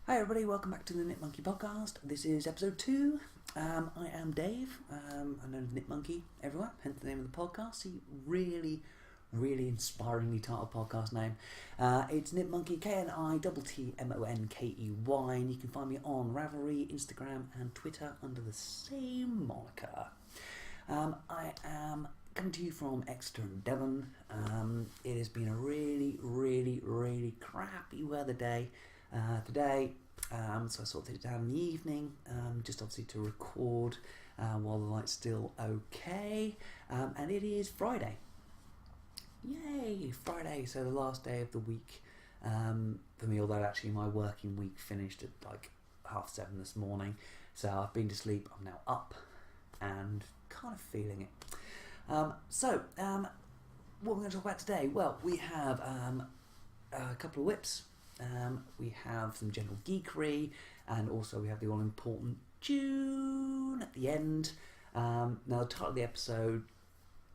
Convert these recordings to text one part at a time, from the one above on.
Hi everybody, welcome back to the Knit Monkey podcast. This is episode 2. I am Dave. I'm known as Knit Monkey everywhere, hence the name of the podcast. The really inspiringly titled podcast name. It's Knit Monkey, KNITTMONKEY, and you can find me on Ravelry, Instagram and Twitter under the same moniker. I am coming to you from Exeter and Devon. It has been a really crappy weather day today, so I sorted it down in the evening, just obviously to record while the light's still okay, and it is Friday. Yay, Friday, so the last day of the week for me, although actually my working week finished at like 7:30 this morning, so I've been to sleep, I'm now up and kind of feeling it. So what we're going to talk about today, well, we have a couple of whips. We have some general geekery, and also we have the all-important tune at the end. Now, the title of the episode,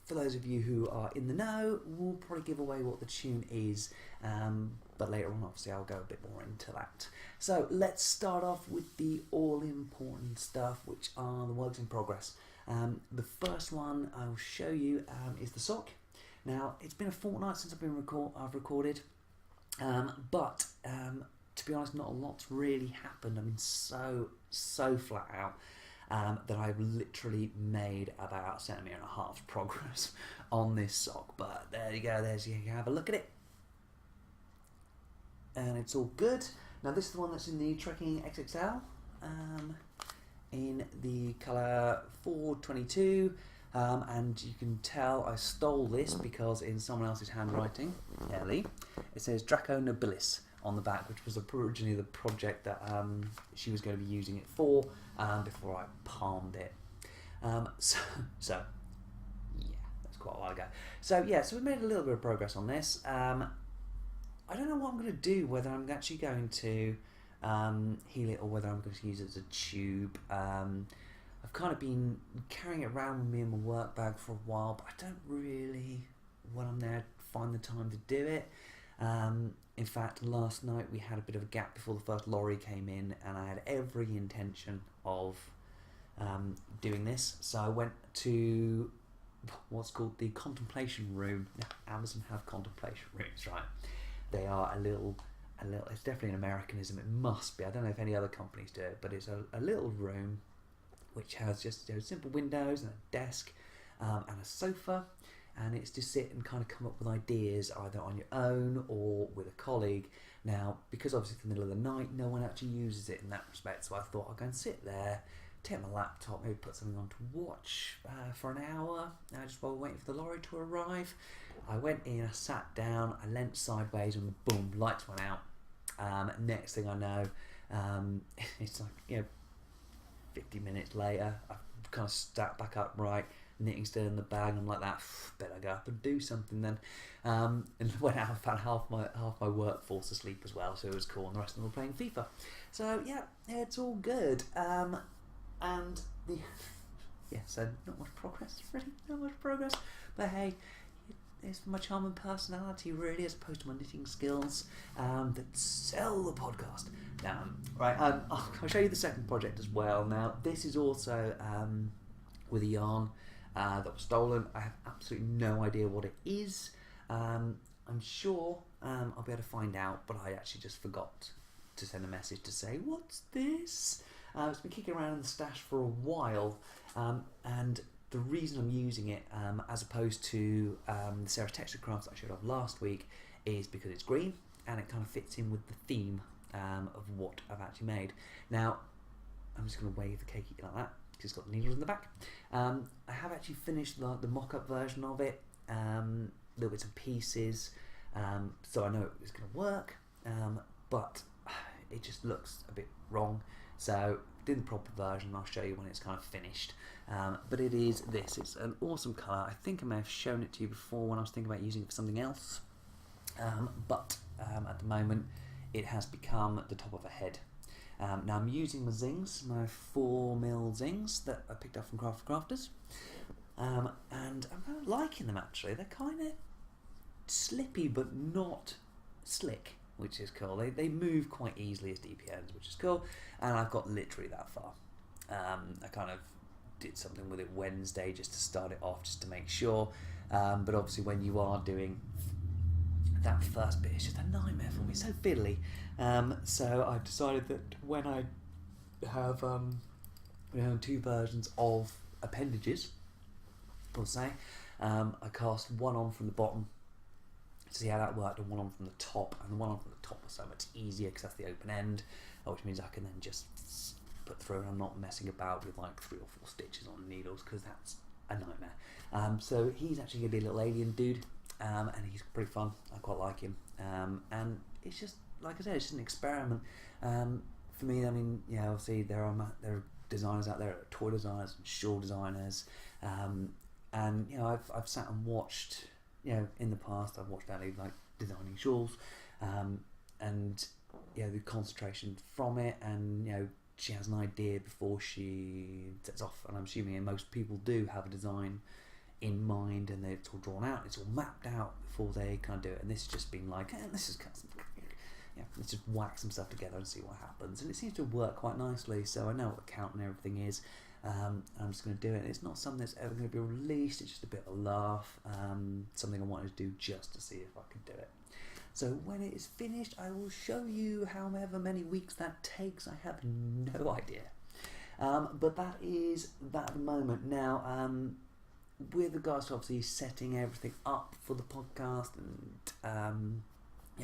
for those of you who are in the know, will probably give away what the tune is, but later on, obviously, I'll go a bit more into that. So, let's start off with the all-important stuff, which are the works in progress. The first one I'll show you is the sock. Now, it's been a fortnight since I've recorded. But to be honest, not a lot's really happened. I mean, so flat out that I've literally made about 1.5 centimetres progress on this sock. But there you go. You can have a look at it, and it's all good. Now this is the one that's in the Trekking XXL, in the colour 422. And you can tell I stole this because in someone else's handwriting, Ellie, it says Draco Nobilis on the back, which was originally the project that she was going to be using it for before I palmed it. So yeah, that's quite a while ago. So we made a little bit of progress on this. I don't know what I'm going to do, whether I'm actually going to heal it or whether I'm going to use it as a tube. I've kind of been carrying it around with me in my work bag for a while, but I don't really, when I'm there, find the time to do it. In fact, last night we had a bit of a gap before the first lorry came in, and I had every intention of doing this. So I went to what's called the contemplation room. Now, Amazon have contemplation rooms, right? They are a little. It's definitely an Americanism. It must be. I don't know if any other companies do it, but it's a little room which has just simple windows and a desk and a sofa, and it's to sit and kind of come up with ideas either on your own or with a colleague. Now, because obviously it's the middle of the night, no one actually uses it in that respect, so I thought I'll go and sit there, take my laptop, maybe put something on to watch for an hour, just while waiting for the lorry to arrive. I went in, I sat down, I leant sideways, and boom, lights went out. Next thing I know, it's like, 50 minutes later, I kind of sat back upright, knitting still in the bag, and I'm like, that better go up and do something then. And went out and found half my workforce asleep as well, so it was cool, and the rest of them were playing FIFA. So yeah, it's all good. So not much progress, really, not much progress. But hey, it's my charm and personality, really, as opposed to my knitting skills that sell the podcast. I'll show you the second project as well. Now, this is also with a yarn that was stolen. I have absolutely no idea what it is. I'm sure I'll be able to find out, but I actually just forgot to send a message to say, what's this? It's been kicking around in the stash for a while, and the reason I'm using it as opposed to the Sarah Texture Crafts that I showed off last week is because it's green and it kind of fits in with the theme of what I've actually made. Now, I'm just going to wave the cake like that because it's got the needles in the back. I have actually finished the mock-up version of it, little bits and pieces, so I know it's going to work, but it just looks a bit wrong. So did the proper version, I'll show you when it's kind of finished. But it is this. It's an awesome colour. I think I may have shown it to you before when I was thinking about using it for something else. But at the moment, it has become the top of a head. Now I'm using my zings, my 4mm zings that I picked up from Craft for Crafters. And I'm liking them actually. They're kind of slippy but not slick. which is cool. They move quite easily as DPNs, which is cool, and I've got literally that far. I kind of did something with it Wednesday just to start it off, just to make sure, but obviously when you are doing that first bit, it's just a nightmare for me. It's so fiddly. So I've decided that when I have two versions of appendages, we'll say, I cast one on from the bottom to see how that worked, and one on from the top, and the one on from the top was so much easier because that's the open end, which means I can then just put through, and I'm not messing about with like 3 or 4 stitches on needles, because that's a nightmare. So he's actually going to be a little alien dude, and he's pretty fun. I quite like him, and it's just, like I said, it's just an experiment. For me, I mean, obviously there are designers out there, toy designers and shawl designers, and I've sat and watched, in the past I've watched Ali like designing shawls, and the concentration from it, and she has an idea before she sets off, and I'm assuming most people do have a design in mind, and it's all drawn out, it's all mapped out before they kind of do it. And this has just been like, let's just whack some stuff together and see what happens, and it seems to work quite nicely. So I know what the count and everything is. I'm just going to do it. It's not something that's ever going to be released, it's just a bit of a laugh, something I wanted to do just to see if I could do it. So when it is finished, I will show you however many weeks that takes. I have no idea. But that is that at the moment. Now, with regards to obviously setting everything up for the podcast and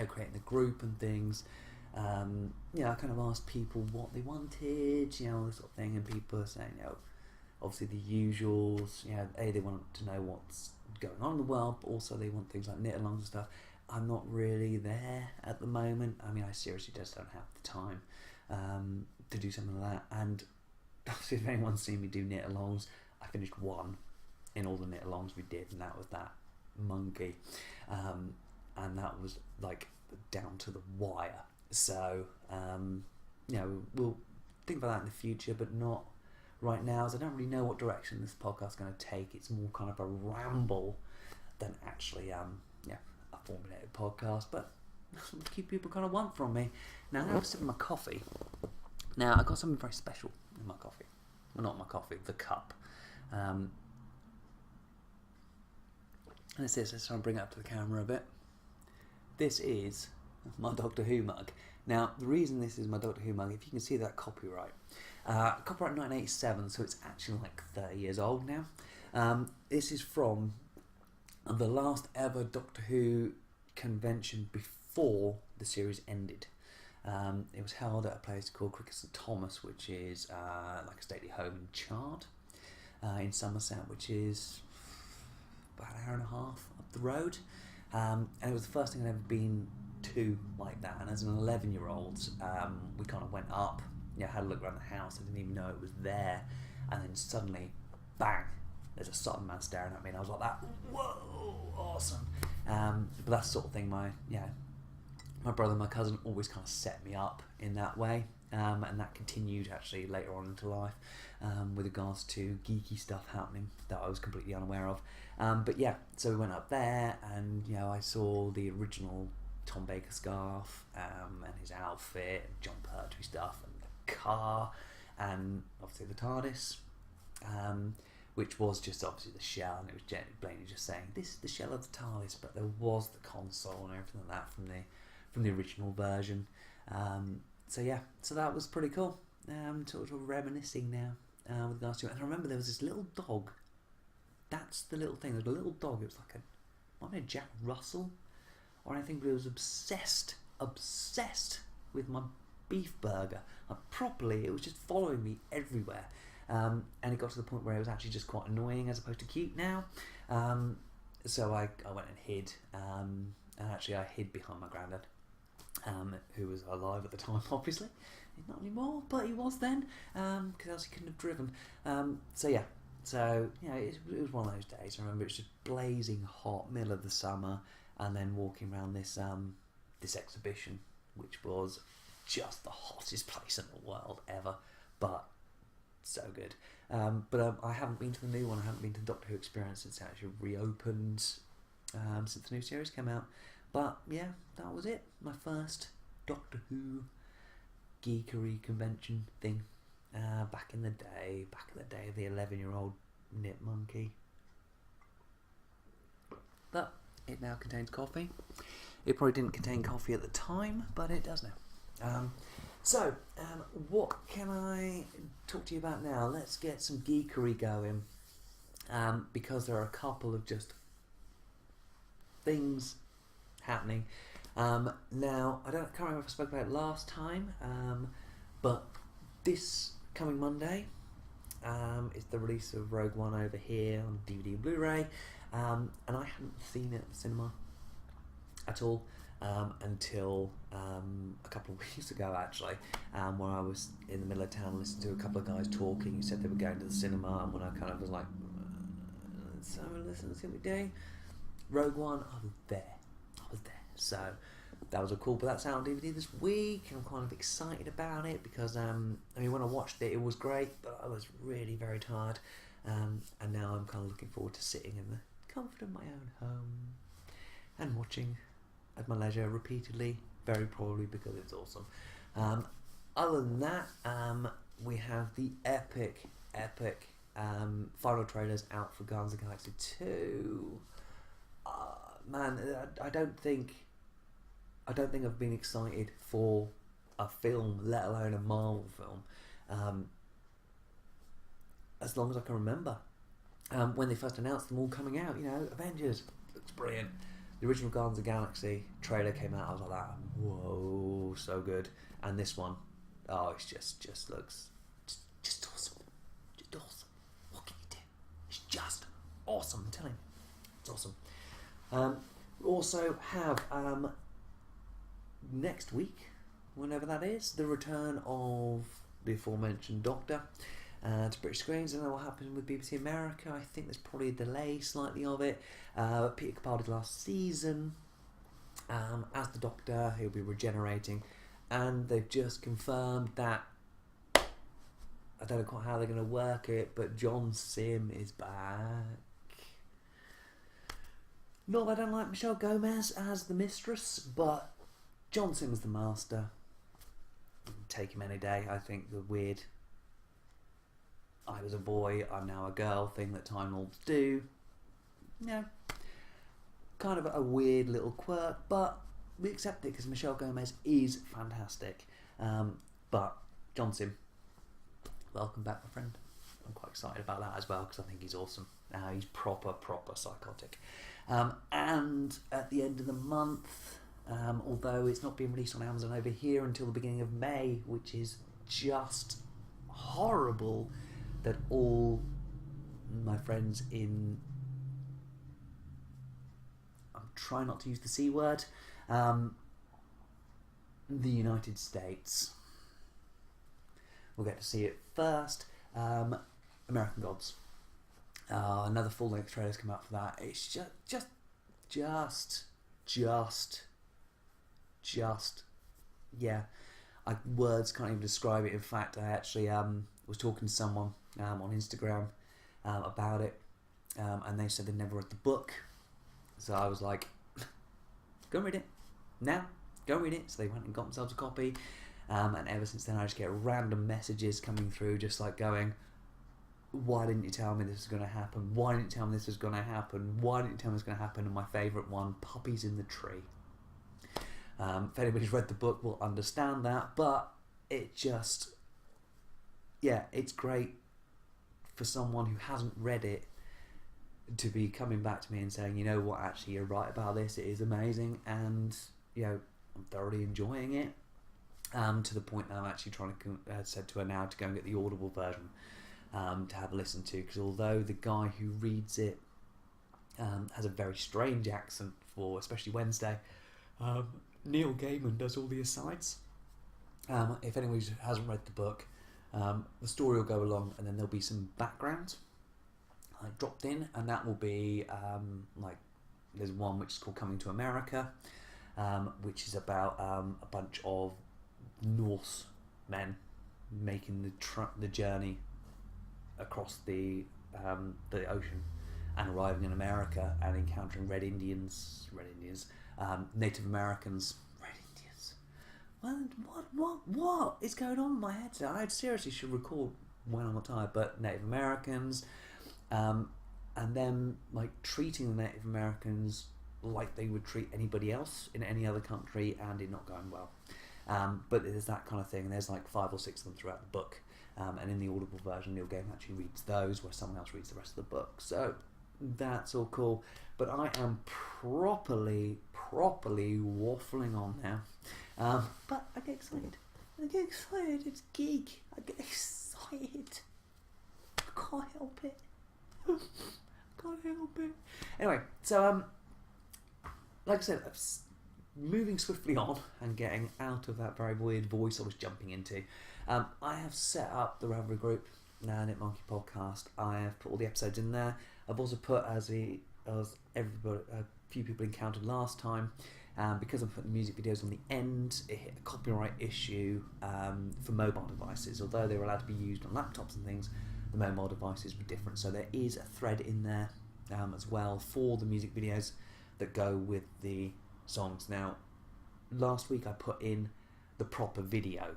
creating the group and things, I kind of asked people what they wanted, this sort of thing, and people are saying, obviously the usuals, they want to know what's going on in the world, but also they want things like knit-alongs and stuff. I'm not really there at the moment. I mean, I seriously just don't have the time to do something like that. And obviously, if anyone's seen me do knit-alongs, I finished one in all the knit-alongs we did, and that was that monkey, and that was like down to the wire. So we'll think about that in the future, but not right now, as I don't really know what direction this podcast is going to take. It's more kind of a ramble than actually a formulated podcast, but that's what a few people kind of want from me. Now I'm sipping my coffee. Now I've got something very special in my coffee. Well, not my coffee, the cup. And it's this. Let's try and bring it up to the camera a bit. This is my Doctor Who mug. Now, the reason this is my Doctor Who mug, if you can see that copyright. Copyright 1987, so it's actually like 30 years old now. This is from the last ever Doctor Who convention before the series ended. It was held at a place called Cricket St Thomas, which is like a stately home in Chard, in Somerset, which is about an hour and a half up the road. And it was the first thing I'd ever been to like that. And as an 11-year-old, we kind of went up, had a look around the house. I didn't even know it was there. And then suddenly, bang, there's a Sutton man staring at me, and I was like that, whoa, awesome. But that's the sort of thing my brother and my cousin always kind of set me up in that way, and that continued actually later on into life, with regards to geeky stuff happening that I was completely unaware of. But yeah, so we went up there, and I saw the original Tom Baker scarf, and his outfit, and John Pertwee stuff, and the car, and obviously the TARDIS, which was just obviously the shell, and it was plainly just saying this is the shell of the TARDIS, but there was the console and everything like that from the original version. So yeah, so that was pretty cool. Sort of reminiscing now with regards to it. And I remember there was this little dog. That's the little thing. There was a little dog. It was like might be a Jack Russell or anything, but it was obsessed with my beef burger. It was just following me everywhere. And it got to the point where it was actually just quite annoying as opposed to cute now. So I went and hid, and actually I hid behind my granddad, who was alive at the time, obviously. He's not anymore, but he was then, because else he couldn't have driven. It was one of those days. I remember it was just blazing hot, middle of the summer, and then walking around this exhibition, which was just the hottest place in the world ever, but so good. But I haven't been to the new one. I haven't been to the Doctor Who Experience since it actually reopened, since the new series came out. But yeah, that was it. My first Doctor Who geekery convention thing. Back in the day of the 11-year-old nip monkey. But it now contains coffee. It probably didn't contain coffee at the time, but it does now. So, what can I talk to you about now? Let's get some geekery going. Because there are a couple of just things happening. Now, I can't remember if I spoke about it last time, but this coming Monday is the release of Rogue One over here on DVD and Blu-ray, and I hadn't seen it at the cinema at all until a couple of weeks ago, actually, where I was in the middle of town listening to a couple of guys talking who said they were going to the cinema, and when I kind of was like, so listen, see what we're doing. Rogue One, I was there. So that was a cool, but that's out on DVD this week. I'm kind of excited about it because when I watched it, it was great, but I was really very tired, and now I'm kind of looking forward to sitting in the comfort of my own home and watching at my leisure repeatedly, very probably because it's awesome. Other than that, we have the epic final trailers out for Guardians of the Galaxy 2. Man, I don't think I've been excited for a film, let alone a Marvel film, as long as I can remember. When they first announced them all coming out, Avengers looks brilliant. The original Guardians of the Galaxy trailer came out, I was like that, whoa, so good. And this one, it just looks just awesome. Just awesome. What can you do? It's just awesome, I'm telling you. It's awesome. We also have next week, whenever that is, the return of the aforementioned Doctor to British screens. I don't know what happened with BBC America. I think there's probably a delay slightly of it. Peter Capaldi last season as the Doctor. He'll be regenerating, and they've just confirmed that, I don't know quite how they're going to work it, but John Sim is back. Not that I don't like Michelle Gomez as the mistress, but John Sim is the master. Take him any day. I think the weird I was a boy, I'm now a girl thing that Time Lords do, kind of a weird little quirk, but we accept it because Michelle Gomez is fantastic. But John Sim, welcome back, my friend. I'm quite excited about that as well because I think he's awesome. He's proper psychotic. And at the end of the month, although it's not being released on Amazon over here until the beginning of May, which is just horrible that all my friends in, I'm trying not to use the C word, the United States will get to see it first. American Gods. Another full-length trailer's come out for that. It's just, yeah. Words can't even describe it. In fact, I actually was talking to someone on Instagram about it, and they said they'd never read the book. So I was like, go and read it now. Go and read it. So they went and got themselves a copy, and ever since then I just get random messages coming through, just like going, why didn't you tell me this was going to happen? Why didn't you tell me this was going to happen? Why didn't you tell me this was going to happen? And my favourite one, Puppies in the Tree. If anybody's read the book will understand that, but it just, it's great for someone who hasn't read it to be coming back to me and saying, you know what, actually you're right about this, it is amazing, and I'm thoroughly enjoying it, to the point that I'm actually trying to, said to her now to go and get the Audible version to have a listen to, because although the guy who reads it has a very strange accent for especially Wednesday, Neil Gaiman does all the asides. If anyone hasn't read the book, the story will go along and then there'll be some background dropped in, and that will be there's one which is called Coming to America, which is about a bunch of Norse men making the journey across the ocean and arriving in America and encountering Native Americans. Red Indians. What is going on in my head today? I seriously should record when I'm tired, but Native Americans, and then like treating the Native Americans like they would treat anybody else in any other country, and it not going well. But there's that kind of thing, and there's like 5 or 6 of them throughout the book. And in the Audible version, Neil Gaiman actually reads those, where someone else reads the rest of the book. So that's all cool. But I am properly waffling on now. But I get excited. It's geek. I get excited. I can't help it. Anyway, so like I said, moving swiftly on and getting out of that very weird voice I was jumping into. I have set up the Ravelry group, Knit Monkey Podcast. I have put all the episodes in there. I've also put, as everybody, a few people encountered last time, because I'm putting music videos on the end, it hit a copyright issue for mobile devices. Although they were allowed to be used on laptops and things, the mobile devices were different. So there is a thread in there as well for the music videos that go with the songs. Now, last week I put in the proper video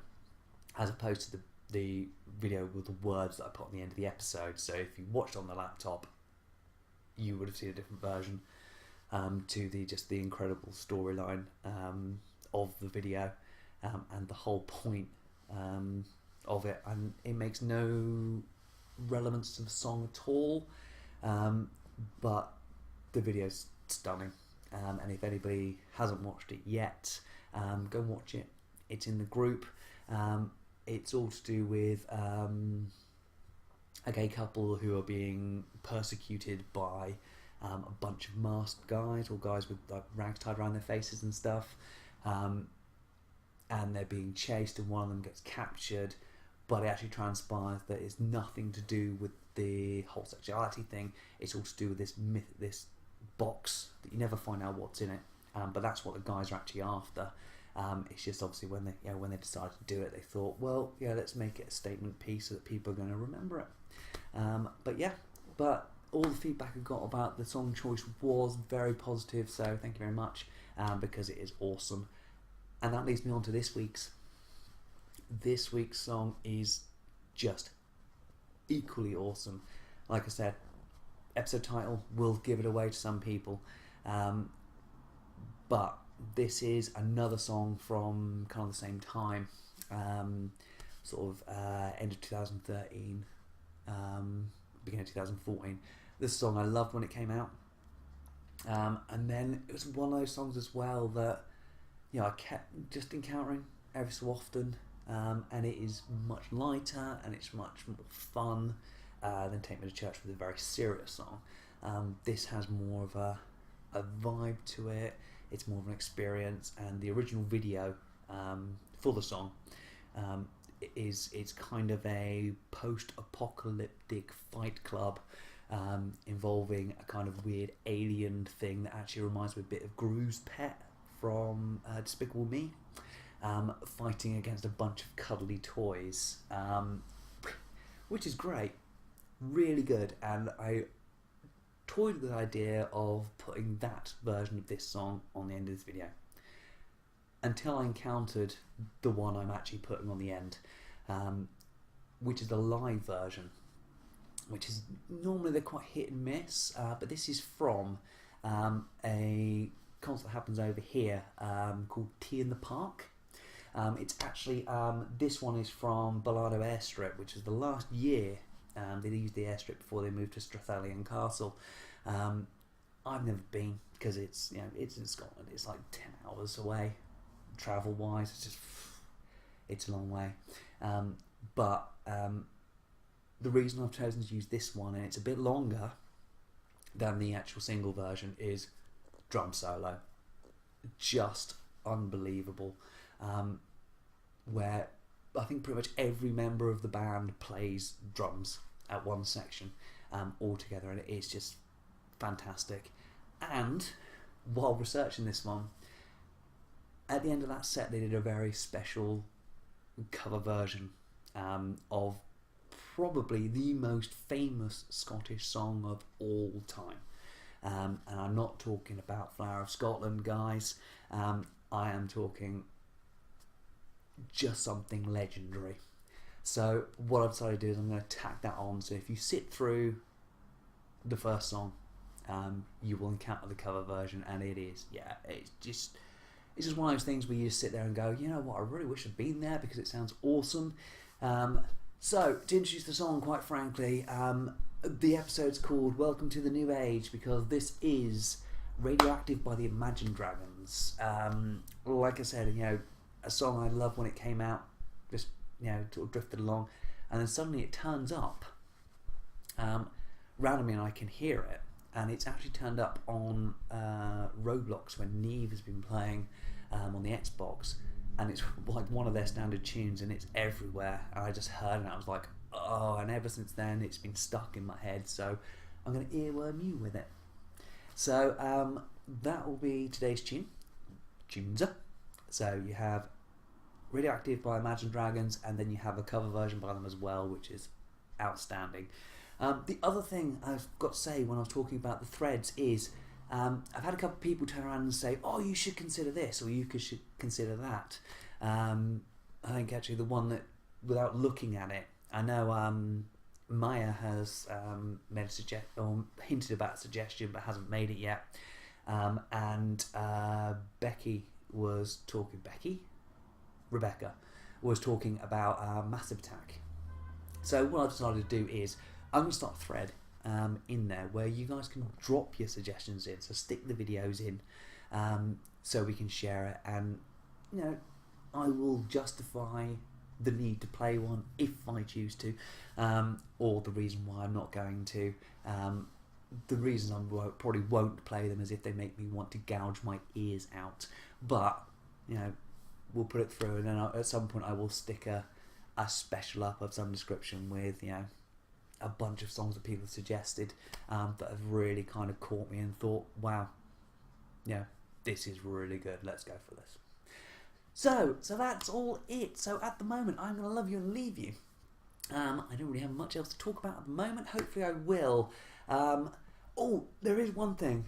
as opposed to the video with the words that I put on the end of the episode. So if you watched on the laptop, you would have seen a different version to the incredible storyline of the video and the whole point of it. And it makes no relevance to the song at all, but the video's stunning. And if anybody hasn't watched it yet, go and watch it. It's in the group. It's all to do with a gay couple who are being persecuted by a bunch of masked guys, or guys with like rags tied around their faces and stuff, and they're being chased, and one of them gets captured, but it actually transpires that it's nothing to do with the whole sexuality thing. It's all to do with this box that you never find out what's in it, but that's what the guys are actually after. It's just obviously when they decided to do it, they thought, well, yeah, let's make it a statement piece so that people are going to remember it. But all the feedback I got about the song choice was very positive, so thank you very much, because it is awesome. And that leads me on to this week's. This week's song is just equally awesome. Like I said, episode title will give it away to some people, but this is another song from kind of the same time, end of 2013, beginning of 2014. This song I loved when it came out, and then it was one of those songs as well that I kept just encountering every so often, and it is much lighter and it's much more fun than Take Me to Church, with a very serious song. This has more of a vibe to it. It's more of an experience, and the original video for the song it's kind of a post-apocalyptic fight club involving a kind of weird alien thing that actually reminds me a bit of Gru's pet from Despicable Me, fighting against a bunch of cuddly toys, which is great, really good. And I toyed with the idea of putting that version of this song on the end of this video until I encountered the one I'm actually putting on the end, which is the live version, which is normally they're quite hit and miss, but this is from a concert that happens over here called Tea in the Park. It's actually this one is from Ballardo Airstrip, which is the last year they used the airstrip before they moved to Strathallian Castle. I've never been because it's in Scotland. It's like 10 hours away, travel wise. It's a long way. But the reason I've chosen to use this one, and it's a bit longer than the actual single version, is drum solo. Just unbelievable. Where I think pretty much every member of the band plays drums at one section all together, and it is just fantastic. And while researching this one, at the end of that set they did a very special cover version of probably the most famous Scottish song of all time. And I'm not talking about Flower of Scotland, guys. I am talking just something legendary. So what I've decided to do is I'm going to tack that on. So if you sit through the first song, you will encounter the cover version, and it's just one of those things where you just sit there and go, you know what, I really wish I'd been there because it sounds awesome. So to introduce the song, quite frankly, the episode's called Welcome to the New Age because this is Radioactive by the Imagine Dragons. Like I said, a song I loved when it came out, just sort of drifted along, and then suddenly it turns up randomly, and I can hear it, and it's actually turned up on Roblox when Neve has been playing on the Xbox, and it's like one of their standard tunes, and it's everywhere, and I just heard it and I was like, oh, and ever since then it's been stuck in my head, so I'm going to earworm you with it. So that will be today's tunes. So you have Radioactive by Imagine Dragons, and then you have a cover version by them as well, which is outstanding. The other thing I've got to say when I was talking about the threads is I've had a couple of people turn around and say, oh, you should consider this or you should consider that. I think actually the one that, without looking at it, I know Maya has made hinted about a suggestion but hasn't made it yet, and Rebecca was talking about Massive Attack. So what I've decided to do is I'm going to start a thread in there where you guys can drop your suggestions in, so stick the videos in so we can share it, and I will justify the need to play one if I choose to, or the reason why I'm not going to. The reason I probably won't play them is if they make me want to gouge my ears out, but we'll put it through, and then at some point I will stick a special up of some description with a bunch of songs that people have suggested that have really kind of caught me and thought, wow, this is really good, let's go for this. So that's all it. So at the moment I'm going to love you and leave you. I don't really have much else to talk about at the moment. Hopefully I will. Oh, there is one thing.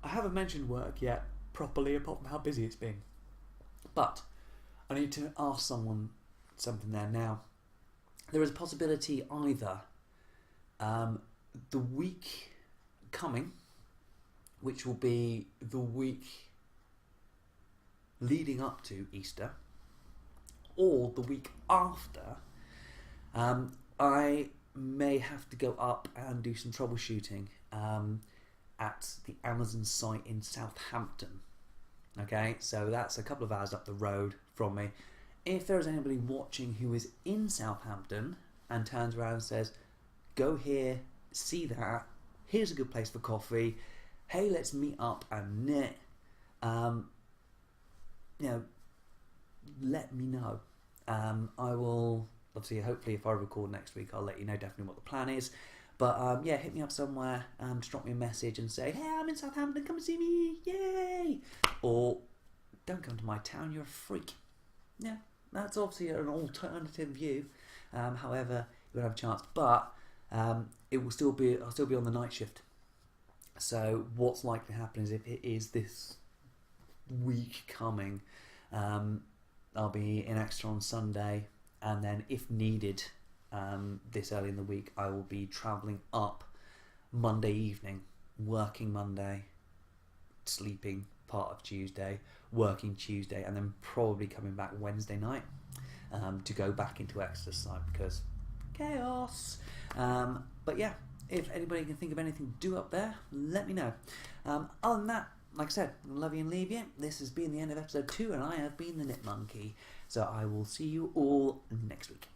I haven't mentioned work yet properly, apart from how busy it's been. But I need to ask someone something there now. There is a possibility either the week coming, which will be the week leading up to Easter, or the week after, I may have to go up and do some troubleshooting at the Amazon site in Southampton. Okay, so that's a couple of hours up the road from me. If there is anybody watching who is in Southampton and turns around and says, go here, see that, here's a good place for coffee, hey, let's meet up and knit, let me know. I will, obviously, hopefully if I record next week, I'll let you know definitely what the plan is. But hit me up somewhere, just drop me a message and say, hey, I'm in Southampton, come and see me, yay! Or, don't come to my town, you're a freak. Yeah, that's obviously an alternative view. However, you won't have a chance. But it will still be, I'll still be on the night shift. So what's likely to happen is if it is this week coming, I'll be in Exeter on Sunday, and then if needed, this early in the week, I will be travelling up Monday evening, working Monday, sleeping part of Tuesday, working Tuesday, and then probably coming back Wednesday night to go back into Exeter side because chaos. But yeah, if anybody can think of anything to do up there, let me know. Other than that, like I said, love you and leave you. This has been the end of episode 2, and I have been the Knit Monkey. So I will see you all next week.